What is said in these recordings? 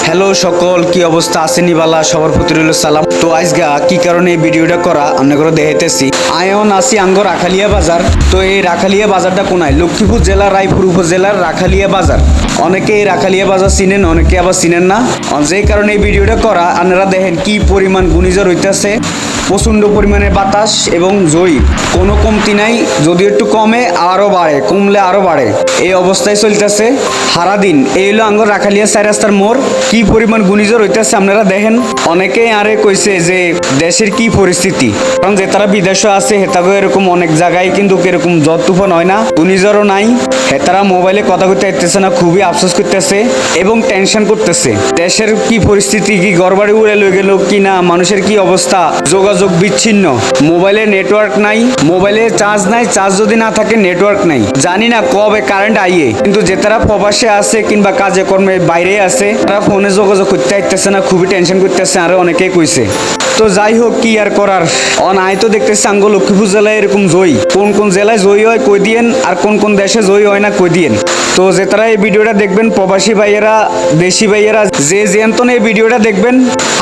Hello সকল, কি অবস্থা আছেন? বালা সবার প্রতি রইল সালাম। তো আজগা কি কারণে এই ভিডিওটা করা আপনাদের দেখাইতেছি। আয়ন আসি আঙ্গ রাখালিয়া বাজার। তো এই রাখালিয়া বাজারটা কোনায়? লক্ষ্মীপুর জেলার রায়পুর উপজেলার রাখালিয়া বাজার। অনেকে এই রাখালিয়া বাজার চিনেন, অনেকে আবার চিনেন না। যে কারণে এই ভিডিওটা করা, আপনারা দেখেন কি পরিমাণ ঘূর্ণিঝড় হইতেছে। প্রচণ্ড পরিমাণে বাতাস এবং জয়ী, কোনো কমতি নাই। যদি একটু কমে আরও বাড়ে, কমলে আরও বাড়ে, এই অবস্থায় চলতেছে সারাদিন। এই হলো আঙ্গর রাখালিয়া 4 রাস্তার মোড়। কি পরিমাণ ঘূর্ণিঝড় হইতেছে আপনারা দেখেন। অনেকেই আরে কইছে যে দেশের কি পরিস্থিতি, কারণ যে তারা বিদেশে আছে হেতাগো এরকম অনেক জায়গায় কিন্তু এরকম ঝড় তুফান হয় না, ঘূর্ণিঝড়ও নাই। হেতারা মোবাইলে কথা কইতে পারতেছে না, খুবই আফসোস করতেছে এবং টেনশন করতেছে। দেশের কি পরিস্থিতি, কি ঘরবাড়ি উড়ে লয়ে গেল কি না, মানুষের কি অবস্থা, যোগাযোগ বিচ্ছিন্ন, মোবাইলে নেটওয়ার্ক নাই, মোবাইলে চার্জ নাই, চার্জ যদি না থাকে নেটওয়ার্ক নাই। জানি না কবে কারেন্ট আইয়ে, কিন্তু যে তারা প্রবাসে আছে কিংবা কাজে কর্মে বাইরে আছে তারা ফোনে যোগাযোগ করতে পারতেছে না, খুবই টেনশন করতেছে। আরো অনেকেই কইছে। তো যাই হোক, কি আর করার। আয় তো দেখতেছি আঙ্গ লক্ষ্মীপুর জেলায় এরকম জয়ী, কোন কোন জেলায় জয়ী হয় কই দিয়েন, আর কোন কোন দেশে জয়ী হয় না কই দিয়েন। তো যে তারা এই ভিডিওটা দেখবেন, প্রবাসী ভাইয়েরা, দেশি ভাইয়েরা, যে যেন্তন এই ভিডিওটা দেখবেন,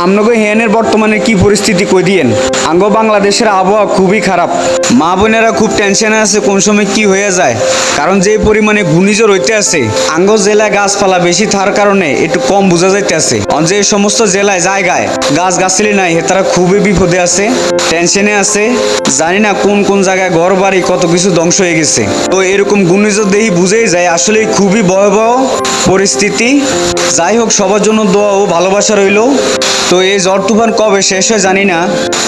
আপনাকে হেনের বর্তমানে কি পরিস্থিতি কই দিয়েন। আঙ্গ বাংলাদেশের আবহাওয়া খুবই খারাপ। মা বোনেরা খুব টেনশনে আছে কোন সময় কি হয়ে যায়, কারণ যে পরিমাণে ঘূর্ণিঝড় হইতে আছে। আঙ্গ জেলায় গাছপালা বেশি থাকার কারণে একটু কম বোঝা যাইতে আছে। যে সমস্ত জেলায় জায়গায় গাছ গাছালি নাই, তারা খুবই বিপদে আছে, টেনশনে আছে। জানি না কোন কোন জায়গায় ঘর বাড়ি কত কিছু ধ্বংস হয়ে গেছে। তো এরকম ঘূর্ণিঝড় দেখি বুঝেই যায় আসলে খুবই ভয়াবহ পরিস্থিতি। যাই হোক, সবার জন্য দোয়া ও ভালোবাসা রইল। তো এই ঝড় তুফান কবে শেষ হয় জানি না,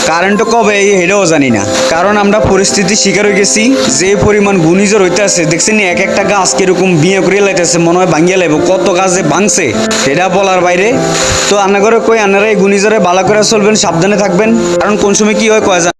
কারেন্টও কবে এটাও জানি না, কারণ আমরা পরিস্থিতির শিকার হয়ে গেছি। যে পরিমাণ ঘূর্ণিঝড় হইতে আছে দেখছেন, এক একটা গাছ কিরকম বিয়ে করে লাইতেছে, মনে হয় ভাঙ্গিয়া লাইব। কত গাছ যে ভাঙছে এটা বলার বাইরে। তো আন্না করে কই, আপনারা এই ঘূর্ণিঝড়ে ভালো করে চলবেন, সাবধানে থাকবেন, কারণ কোন সময় কি হয় কয়